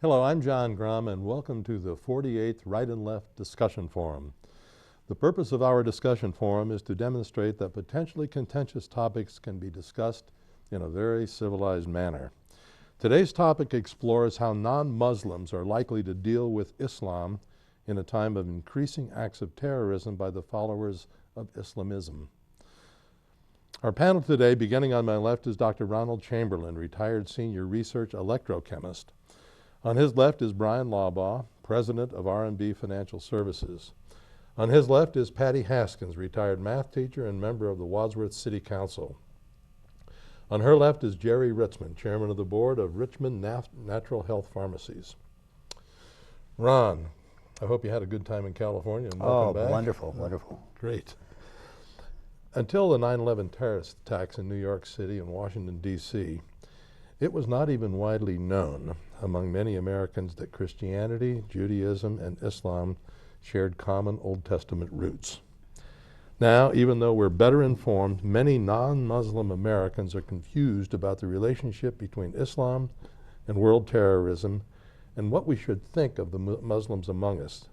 Hello, I'm John Grom, and welcome to the 48th Right and Left Discussion Forum. The purpose of our discussion forum is to demonstrate that potentially contentious topics can be discussed in a very civilized manner. Today's topic explores how non-Muslims are likely to deal with Islam in a time of increasing acts of terrorism by the followers of Islamism. Our panel today, beginning on my left, is Dr. Ronald Chamberlin, retired senior research electrochemist. On his left is Bryan Laubaugh, president of R&B Financial Services. On his left is Patty Haskins, retired math teacher and member of the Wadsworth City Council. On her left is Jerry Ritzman, chairman of the board of Ritzman Natural Health Pharmacies. Ron, I hope you had a good time in California and welcome back. Wonderful, wonderful. Great. Until the 9/11 terrorist attacks in New York City and Washington, D.C., it was not even widely known among many Americans that Christianity, Judaism, and Islam shared common Old Testament roots. Now, even though we're better informed, many non-Muslim Americans are confused about the relationship between Islam and world terrorism and what we should think of the Muslims among us.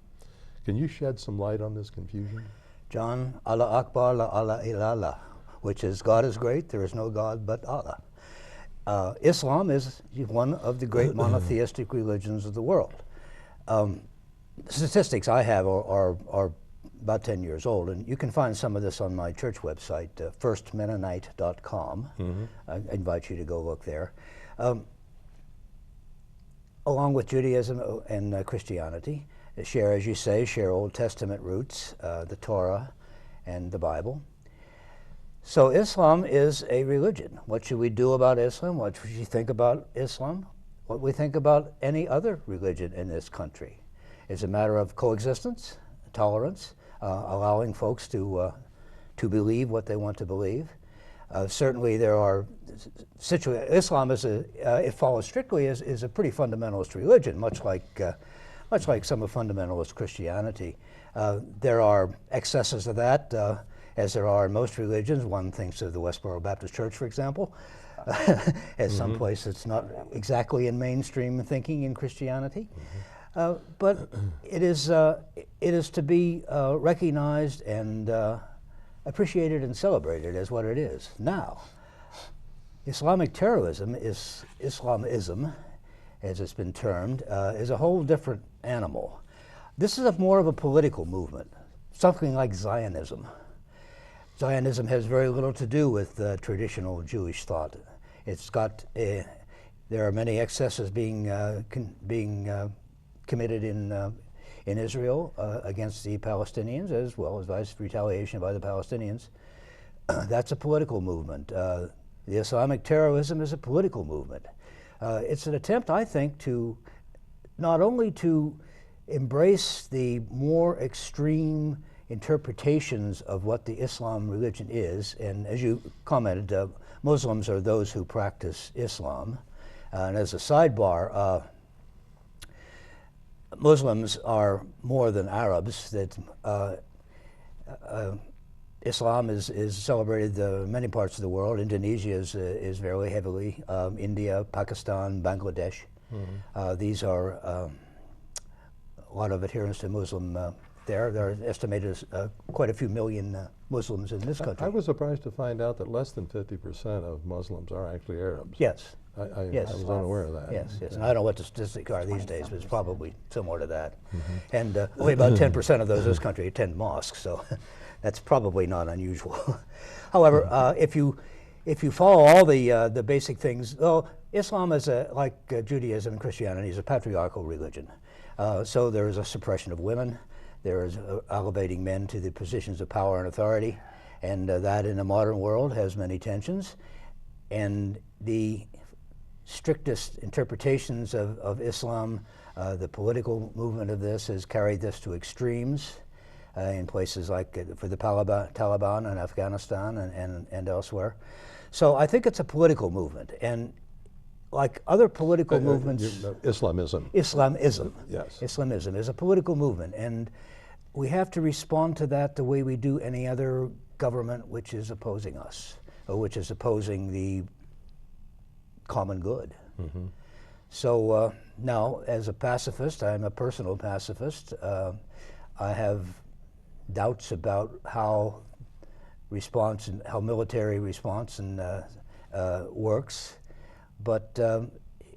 Can you shed some light on this confusion? John, Allah Akbar, la Allah illallah, which is God is great, there is no God but Allah. Islam is one of the great monotheistic religions of the world. The statistics I have are about 10 years old, and you can find some of this on my church website, firstmennonite.com. I invite you to go look there. Along with Judaism and Christianity, share, as you say, share Old Testament roots, the Torah and the Bible. So Islam is a religion. What should we do about Islam? What should you think about Islam? What we think about any other religion in this country? It's a matter of coexistence, tolerance, allowing folks to believe what they want to believe. Certainly there are Islam is it follows strictly is a pretty fundamentalist religion, much like some of fundamentalist Christianity. There are excesses of that, as there are in most religions. One thinks of the Westboro Baptist Church, for example, as some place that's not exactly in mainstream thinking in Christianity. But it is to be recognized and appreciated and celebrated as what it is. Now, Islamic terrorism is Islamism, as it's been termed, is a whole different animal. This is more of a political movement, something like Zionism. Zionism has very little to do with traditional Jewish thought. It's got there are many excesses being committed in Israel against the Palestinians, as well as vice retaliation by the Palestinians. That's a political movement. The Islamic terrorism is a political movement. It's an attempt, I think, to not only to embrace the more extreme interpretations of what the Islam religion is, and as you commented, Muslims are those who practice Islam. And as a sidebar, Muslims are more than Arabs. That Islam is celebrated in many parts of the world. Indonesia is very heavily. India, Pakistan, Bangladesh. These are a lot of adherents to Muslim there. There are estimated as quite a few million Muslims in this country. I was surprised to find out that less than 50% of Muslims are actually Arabs. Yes. Yes. I was unaware of that. Yes, yes. And I don't know what the statistics are these days, but it's probably similar to that. And only about 10% of those in this country attend mosques, so that's probably not unusual. However, if you follow all the basic things, well, Islam is like Judaism and Christianity is a patriarchal religion. So there is a suppression of women. There is elevating men to the positions of power and authority, and that in the modern world has many tensions. And the strictest interpretations of Islam, the political movement of this has carried this to extremes in places like for the Taliban in Afghanistan and elsewhere. So I think it's a political movement, and like other political movements, Islamism. Islamism. Yes. Islamism is a political movement, and we have to respond to that the way we do any other government which is opposing us, or which is opposing the common good. So now, as a pacifist, I'm a personal pacifist. I have doubts about how military response works, but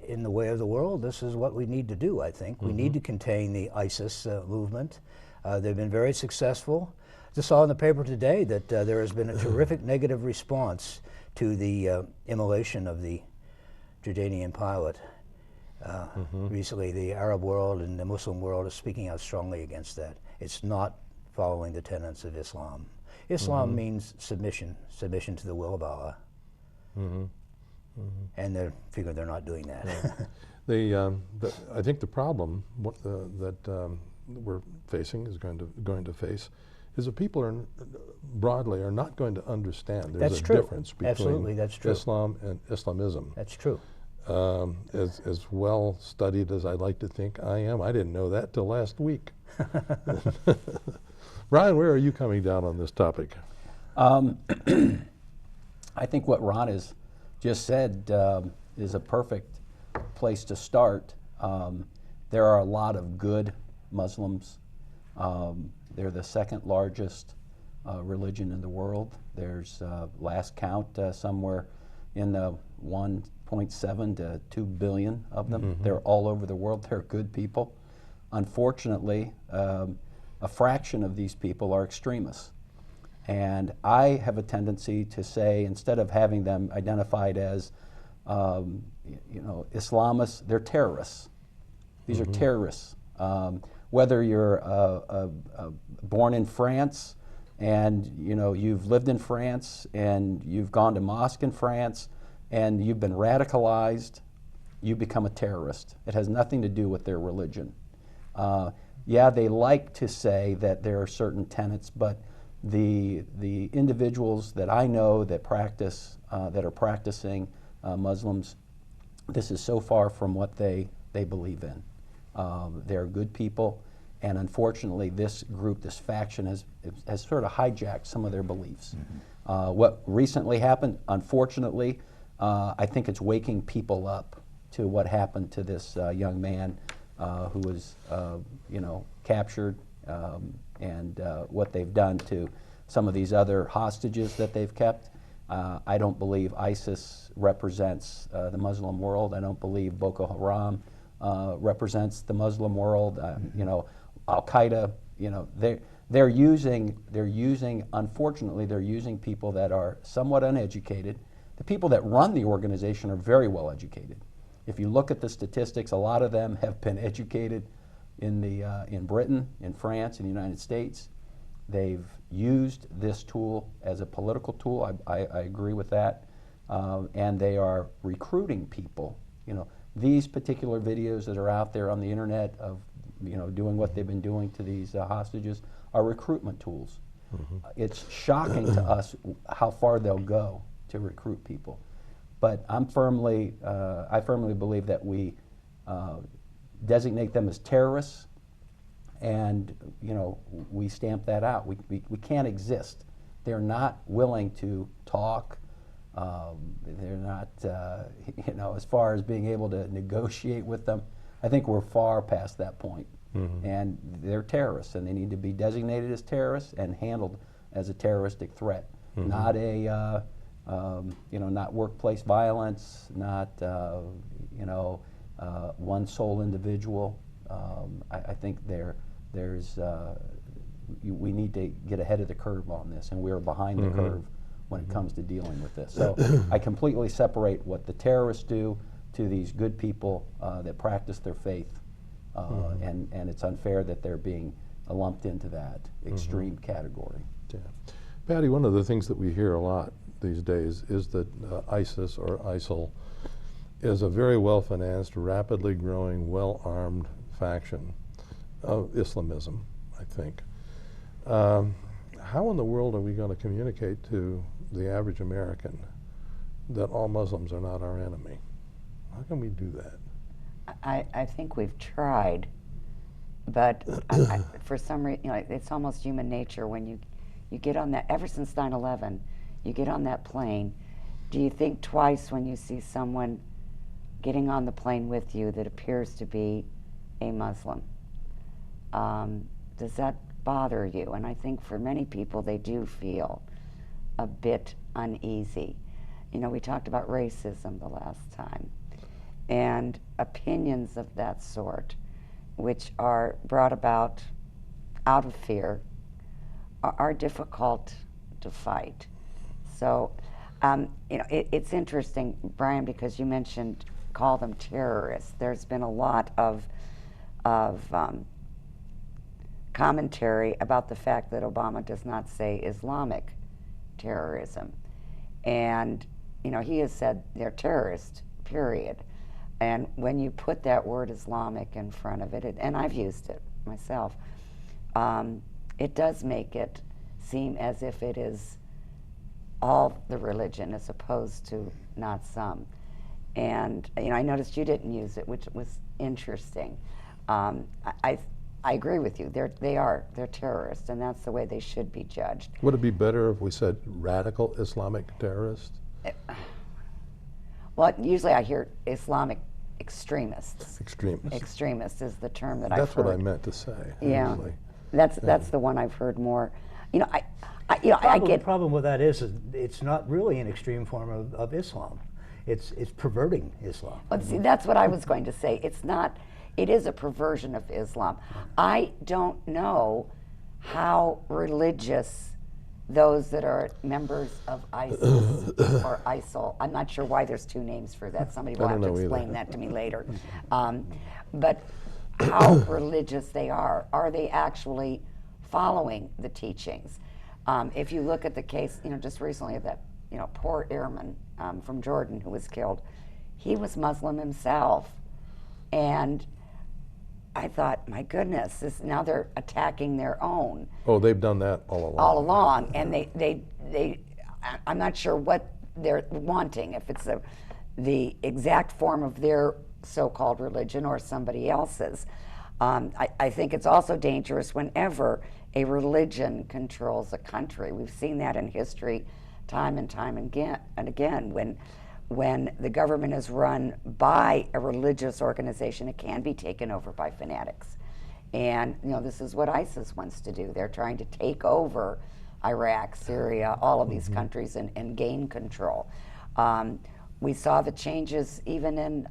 in the way of the world, this is what we need to do, I think. We need to contain the ISIS movement. They've been very successful. Just saw in the paper today that there has been a terrific negative response to the immolation of the Jordanian pilot. Recently, the Arab world and the Muslim world is speaking out strongly against that. It's not following the tenets of Islam. Islam means submission to the will of Allah. And they figure they're not doing that. Yeah. I think the problem that we're facing is going to face is that people are broadly are not going to understand. There's That's a true. difference between Absolutely, that's true. Islam and Islamism. That's true. As well studied as I like to think I am, I didn't know that till last week. Bryan, where are you coming down on this topic? I think what Ron has just said is a perfect place to start. There are a lot of good Muslims. They're the second largest religion in the world. There's, last count, somewhere in the 1.7 to 2 billion of them. They're all over the world. They're good people. Unfortunately, a fraction of these people are extremists. And I have a tendency to say, instead of having them identified as, Islamists, they're terrorists. These are terrorists. Whether you're born in France and you've lived in France and you've gone to mosque in France and you've been radicalized, you become a terrorist. It has nothing to do with their religion. Yeah, they like to say that there are certain tenets, but the individuals that I know that are practicing Muslims, this is so far from what they believe in. They're good people, and unfortunately this group, this faction, has sort of hijacked some of their beliefs. What recently happened, unfortunately, I think it's waking people up to what happened to this young man who was captured, and what they've done to some of these other hostages that they've kept. I don't believe ISIS represents the Muslim world. I don't believe Boko Haram represents the Muslim world. Al-Qaeda, unfortunately, they're using people that are somewhat uneducated. The people that run the organization are very well educated. If you look at the statistics, a lot of them have been educated in Britain, in France, in the United States. They've used this tool as a political tool. I agree with that. And they are recruiting people. These particular videos that are out there on the internet of doing what they've been doing to these hostages are recruitment tools. It's shocking to us how far they'll go to recruit people. But I firmly believe that we designate them as terrorists, and we stamp that out. We can't exist. They're not willing to talk. They're not, as far as being able to negotiate with them. I think we're far past that point. And they're terrorists, and they need to be designated as terrorists and handled as a terroristic threat, not a, not workplace violence, not, one sole individual. I think we need to get ahead of the curve on this, and we're behind the curve when it comes to dealing with this. So I completely separate what the terrorists do to these good people that practice their faith, and it's unfair that they're being lumped into that extreme category. Yeah. Patty, one of the things that we hear a lot these days is that ISIS or ISIL is a very well-financed, rapidly growing, well-armed faction of Islamism, I think. How in the world are we going to communicate to the average American that all Muslims are not our enemy? How can we do that? I think we've tried, but for some reason, it's almost human nature when you get on that, ever since 9/11, you get on that plane, do you think twice when you see someone getting on the plane with you that appears to be a Muslim? Does that bother you? And I think for many people, they do feel a bit uneasy. You know, we talked about racism the last time, and opinions of that sort, which are brought about out of fear, are difficult to fight. So, you know, it's interesting, Brian, because you mentioned call them terrorists. There's been a lot of commentary about the fact that Obama does not say Islamic terrorism. And, you know, he has said they're terrorists, period. And when you put that word Islamic in front of it, and I've used it myself, it does make it seem as if it is all the religion as opposed to not some. And, you know, I noticed you didn't use it, which was interesting. I agree with you. They're terrorists, and that's the way they should be judged. Would it be better if we said radical Islamic terrorist? Well, usually I hear Islamic extremists. Extremists. Extremist is the term that I've heard. That's what I meant to say. Yeah, Actually. that's the one I've heard more. You know, I get. The problem with that is it's not really an extreme form of Islam. It's perverting Islam. Well, see, that's what I was going to say. It's not. It is a perversion of Islam. I don't know how religious those that are members of ISIS or ISIL. I'm not sure why there's two names for that. Somebody will have to explain that to me later. But how religious they are. Are they actually following the teachings? If you look at the case, you know, just recently of that, you know, poor airman from Jordan who was killed, he was Muslim himself. And I thought, my goodness, now they're attacking their own. Oh, they've done that all along. All along, and I'm not sure what they're wanting, if it's the exact form of their so-called religion or somebody else's. I think it's also dangerous whenever a religion controls a country. We've seen that in history time and time again. When the government is run by a religious organization, it can be taken over by fanatics. And, you know, this is what ISIS wants to do. They're trying to take over Iraq, Syria, all of these countries and gain control. We saw the changes even in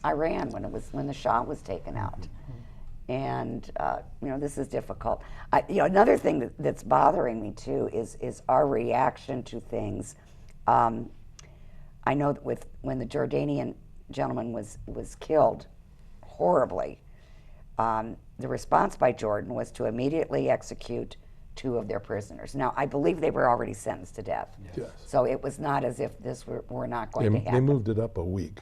Iran when the Shah was taken out. And, you know, this is difficult. You know, another thing that's bothering me too is our reaction to things. I know that when the Jordanian gentleman was killed horribly, the response by Jordan was to immediately execute 2 of their prisoners. Now, I believe they were already sentenced to death. Yes. So it was not as if this were not going to happen. They moved it up a week,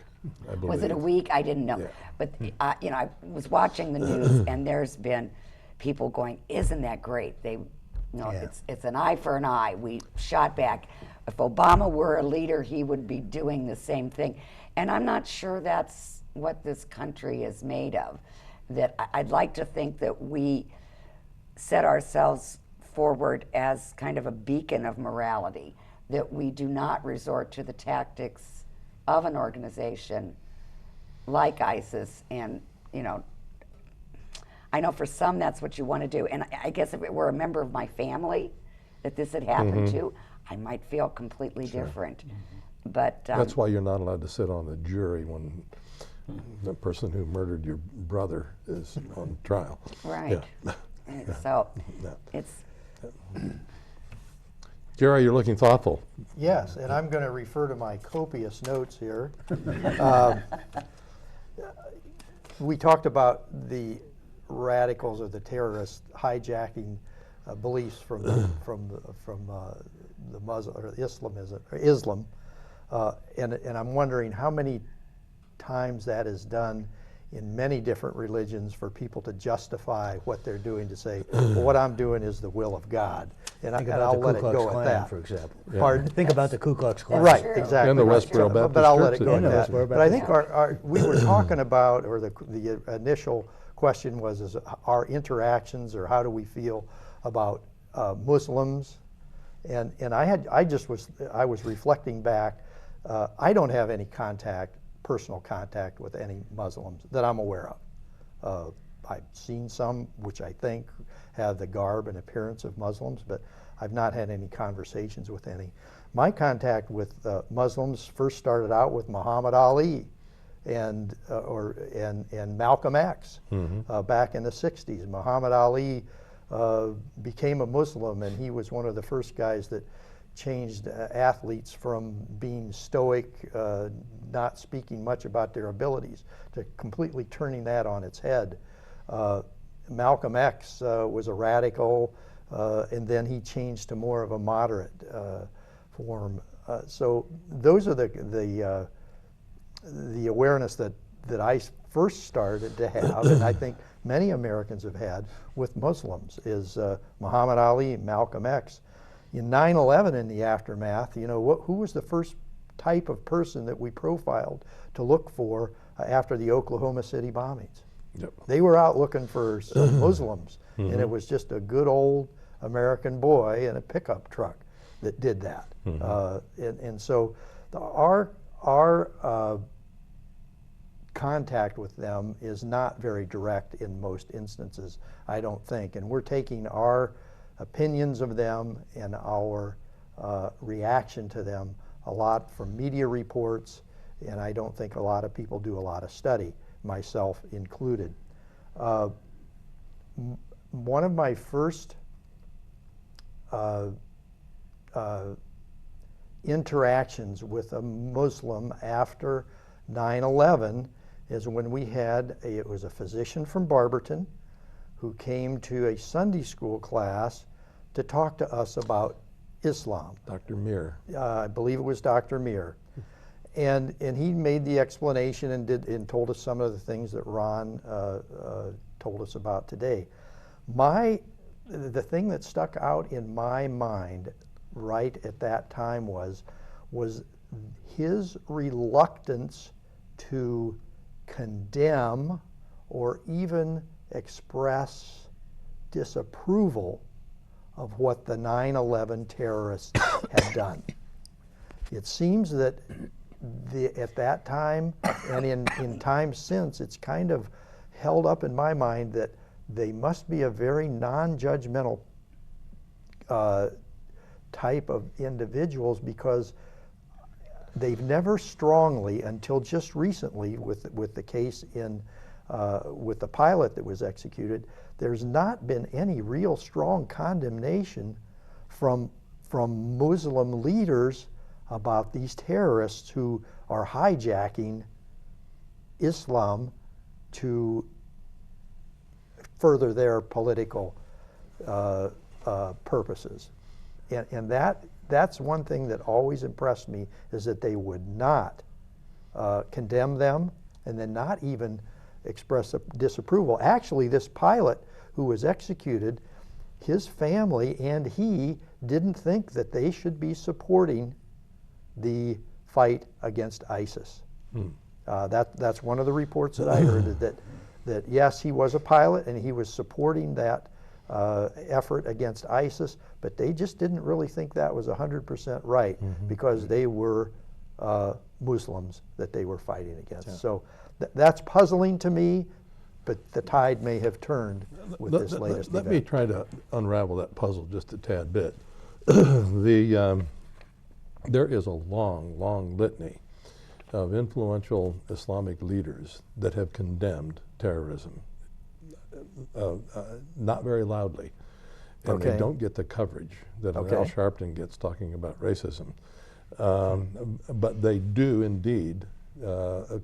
I believe. Was it a week? I didn't know. Yeah. But you know, I was watching the news, and there's been people going, "Isn't that great?" They, you know, it's an eye for an eye. We shot back. If Obama were a leader, he would be doing the same thing. And I'm not sure that's what this country is made of. That I'd like to think that we set ourselves forward as kind of a beacon of morality, that we do not resort to the tactics of an organization like ISIS. And, you know, I know for some that's what you want to do. And I guess if it were a member of my family that this had happened to, I might feel completely different. But that's why you're not allowed to sit on the jury when the person who murdered your brother is on trial. Right. Yeah. So it's... Jerry, you're looking thoughtful. Yes, and I'm going to refer to my copious notes here. We talked about the radicals or the terrorists hijacking beliefs from the Muslim or Islam, and I'm wondering how many times that is done in many different religions for people to justify what they're doing, to say, well, what I'm doing is the will of God, and I'll let it go at that. For example. Yeah. Pardon? Think about the Ku Klux Klan. Right, exactly. And the Westboro Baptist But I'll let it Church go did at that. that. But I think we were talking about, or the initial question was our interactions, or how do we feel about Muslims, and I was reflecting back. I don't have any contact personal contact with any Muslims that I'm aware of. I've seen some which I think have the garb and appearance of Muslims, but I've not had any conversations with any. My contact with Muslims first started out with Muhammad Ali and Malcolm X back in the 60s. Muhammad Ali became a Muslim, and he was one of the first guys that changed athletes from being stoic, not speaking much about their abilities, to completely turning that on its head. Malcolm X was a radical, and then he changed to more of a moderate form. So those are the awareness that I first started to have, and I think many Americans have had with Muslims, is Muhammad Ali, Malcolm X. In 9/11, in the aftermath, you know, who was the first type of person that we profiled to look for after the Oklahoma City bombings? Yep. They were out looking for some Muslims, and it was just a good old American boy in a pickup truck that did that. And so our contact with them is not very direct in most instances, I don't think. And we're taking our opinions of them and our reaction to them a lot from media reports, and I don't think a lot of people do a lot of study, myself included. One of my first interactions with a Muslim after 9/11 is when we had, it was a physician from Barberton who came to a Sunday school class to talk to us about Islam. Dr. Mir. I believe it was Dr. Mir. And he made the explanation and told us some of the things that Ron told us about today. The thing that stuck out in my mind right at that time was his reluctance to condemn or even express disapproval of what the 9/11 terrorists had done. It seems that at that time and in times since, it's kind of held up in my mind that they must be a very non-judgmental type of individuals, because they've never strongly, until just recently with the case with the pilot that was executed, there's not been any real strong condemnation from Muslim leaders about these terrorists who are hijacking Islam to further their political purposes. And that's one thing that always impressed me, is that they would not condemn them and then not even express a disapproval. Actually, this pilot who was executed, his family and he didn't think that they should be supporting the fight against ISIS. That's one of the reports that I heard, that yes, he was a pilot and he was supporting that effort against ISIS, but they just didn't really think that was 100% right, because they were Muslims that they were fighting against. Yeah. So that's puzzling to me, but the tide may have turned with this latest event. Let me try to unravel that puzzle just a tad bit. There is a long, long litany of influential Islamic leaders that have condemned terrorism, not very loudly, and they don't get the coverage that Al Sharpton gets talking about racism. But they do indeed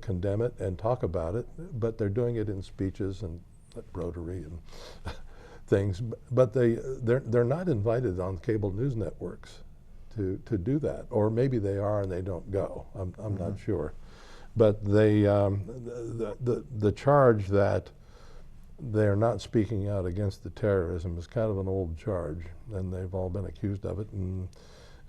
condemn it and talk about it, but they're doing it in speeches and at Rotary and things. But they're not invited on cable news networks to do that, or maybe they are and they don't go. I'm not sure. But they the charge that they're not speaking out against the terrorism is kind of an old charge, and they've all been accused of it, and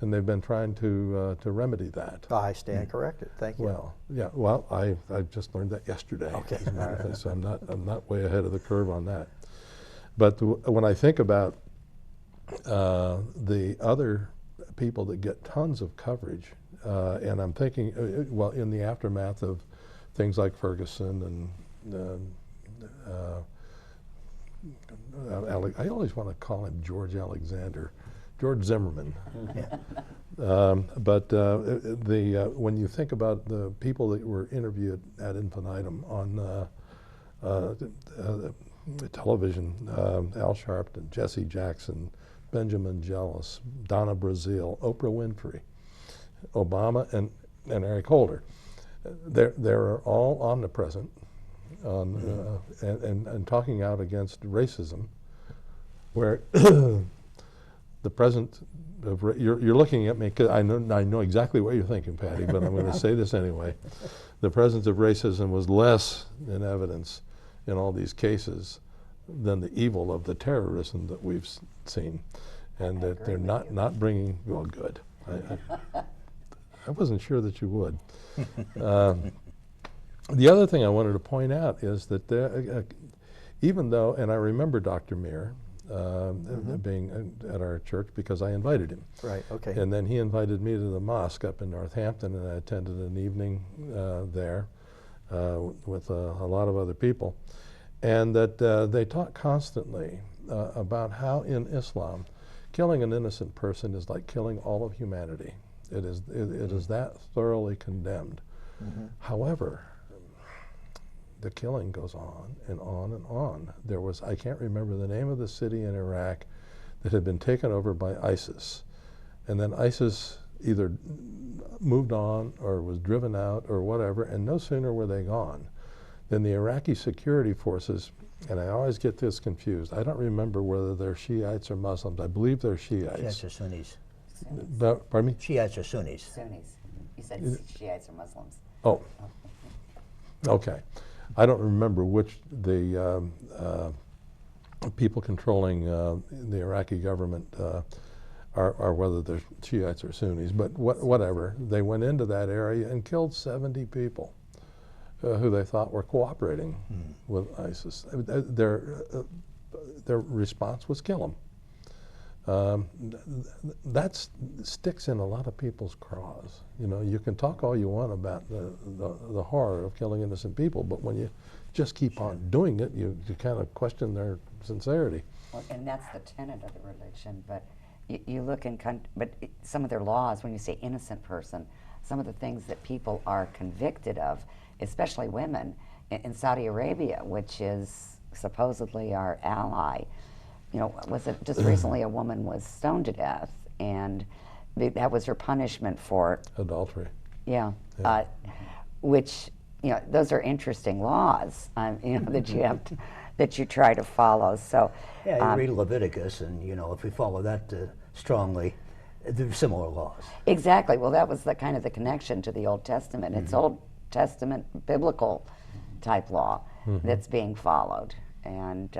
they've been trying to remedy that. I stand corrected. Thank you. Well, yeah. Well, I just learned that yesterday. Okay. As a matter of fact, so I'm not way ahead of the curve on that. But when I think about the other people that get tons of coverage and I'm thinking, well, in the aftermath of things like Ferguson and I always want to call him George Alexander, George Zimmerman. But when you think about the people that were interviewed ad infinitum on television, Al Sharpton, Jesse Jackson, Benjamin Jealous, Donna Brazile, Oprah Winfrey, Obama, and Eric Holder. They're all omnipresent on, and talking out against racism, where the president of you're looking at me, 'cause I know exactly what you're thinking, Patty, but I'm going to say this anyway. The presence of racism was less in evidence in all these cases than the evil of the terrorism that we've seen, and that they're not bringing, well, good. I wasn't sure that you would. The other thing I wanted to point out is that even though, and I remember Dr. Meir being at our church because I invited him. Right, okay. And then he invited me to the mosque up in Northampton, and I attended an evening there with a lot of other people. And that they talk constantly about how in Islam, killing an innocent person is like killing all of humanity. It is that thoroughly condemned. However, the killing goes on and on and on. There was, I can't remember the name of the city in Iraq that had been taken over by ISIS. And then ISIS either moved on or was driven out or whatever, and no sooner were they gone than the Iraqi security forces, and I always get this confused, I don't remember whether they're Shiites or Muslims. I believe they're Shiites. Shiites or Sunnis? Pardon me? Shiites or Sunnis? Sunnis. You said Shiites or Muslims. Oh, okay. I don't remember which the people controlling the Iraqi government are whether they're Shiites or Sunnis, but whatever. They went into that area and killed 70 people who they thought were cooperating with ISIS. Their response was kill them. That sticks in a lot of people's craws. You know, you can talk all you want about the horror of killing innocent people, but when you just keep on doing it, you kind of question their sincerity. Well, and that's the tenet of the religion. But you look in, some of their laws, when you say innocent person, some of the things that people are convicted of, especially women, in Saudi Arabia, which is supposedly our ally. You know, was it just recently a woman was stoned to death, and that was her punishment for adultery. Yeah, which, you know, those are interesting laws, you know, that you have to, that you try to follow. So yeah, you read Leviticus, and you know, if we follow that strongly, there's similar laws. Exactly. Well, that was the kind of the connection to the Old Testament. It's Old Testament biblical type law that's being followed, and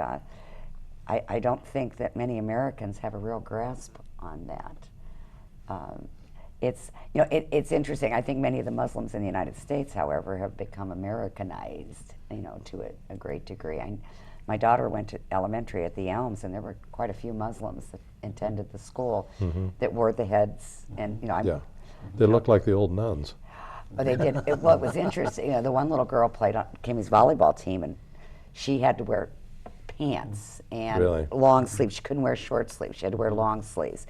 I don't think that many Americans have a real grasp on that. It's, you know, it's interesting. I think many of the Muslims in the United States, however, have become Americanized, you know, to a great degree. My daughter went to elementary at the Elms, and there were quite a few Muslims that attended the school that wore the heads, and you know, they looked like the old nuns. But they did. What was interesting, you know, the one little girl played on Kimmy's volleyball team, and she had to wear pants and long sleeves. She couldn't wear short sleeves. She had to wear long sleeves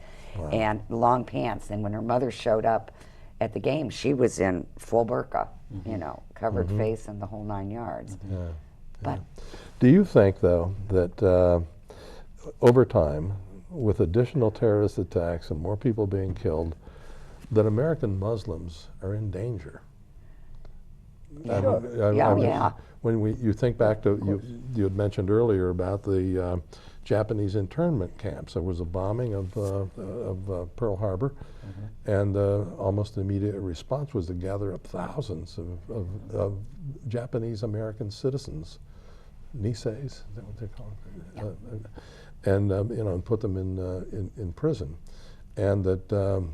and long pants. And when her mother showed up at the game, she was in full burqa, you know, covered face and the whole 9 yards. But do you think, though, that over time, with additional terrorist attacks and more people being killed, that American Muslims are in danger? Yeah. When you think back to, you had mentioned earlier about the Japanese internment camps. There was a bombing of Pearl Harbor, and almost the immediate response was to gather up thousands of Japanese American citizens, Niseis, is that what they call it? And you know, and put them in prison, and that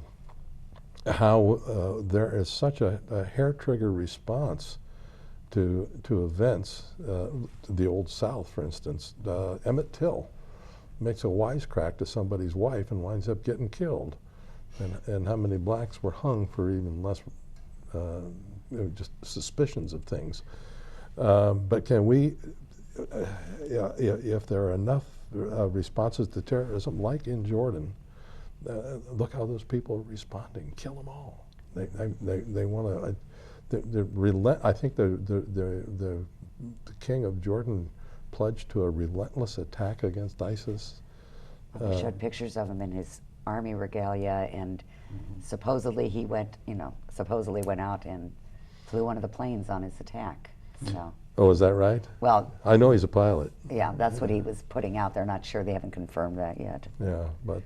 how there is such a hair trigger response to events. The Old South, for instance, Emmett Till makes a wisecrack to somebody's wife and winds up getting killed. and how many blacks were hung for even less, just suspicions of things. But can we, if there are enough responses to terrorism, like in Jordan, look how those people are responding. Kill them all. They want to. I think the king of Jordan pledged to a relentless attack against ISIS. They showed pictures of him in his army regalia, and supposedly he went, supposedly went out and flew one of the planes on his attack. So. Oh, is that right? Well, I know he's a pilot. yeah, that's what he was putting out there. Not sure, they haven't confirmed that yet. Yeah, but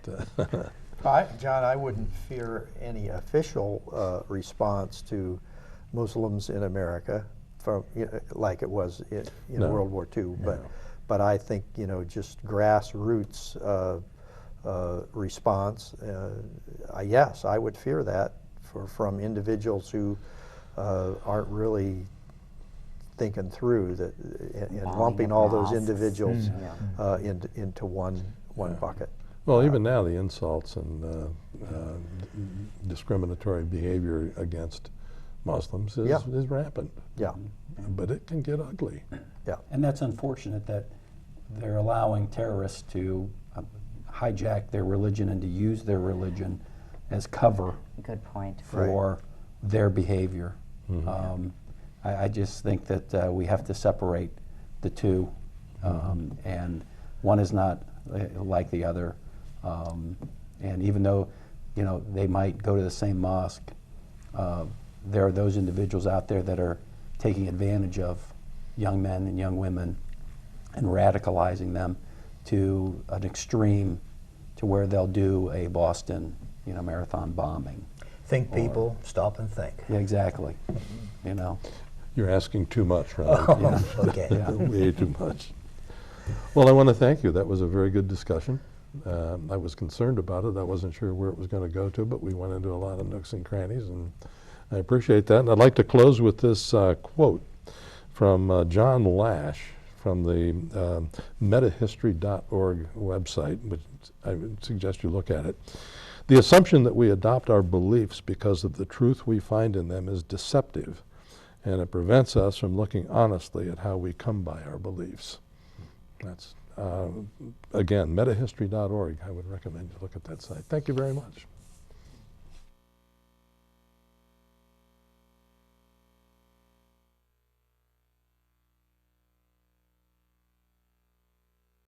John, I wouldn't fear any official response to Muslims in America, from like it was in World War II. But I think just grassroots response. Yes, I would fear that from individuals who aren't really thinking through that and lumping all those individuals into one bucket. well, even now the insults and discriminatory behavior against Muslims is rampant. Yeah. But it can get ugly. Yeah. And that's unfortunate that they're allowing terrorists to hijack their religion and to use their religion as cover Good point. for their behavior. I just think that we have to separate the two, and one is not like the other. And even though, they might go to the same mosque, there are those individuals out there that are taking advantage of young men and young women and radicalizing them to an extreme, to where they'll do a Boston, marathon bombing. Think, people, stop and think. Yeah, exactly. You're asking too much, Ronald. Okay. Way too much. Well, I want to thank you. That was a very good discussion. I was concerned about it. I wasn't sure where it was going to go to, but we went into a lot of nooks and crannies, and I appreciate that. And I'd like to close with this quote from John Lash from the metahistory.org website, which I would suggest you look at it. The assumption that we adopt our beliefs because of the truth we find in them is deceptive, and it prevents us from looking honestly at how we come by our beliefs. That's, again, metahistory.org. I would recommend you look at that site. Thank you very much.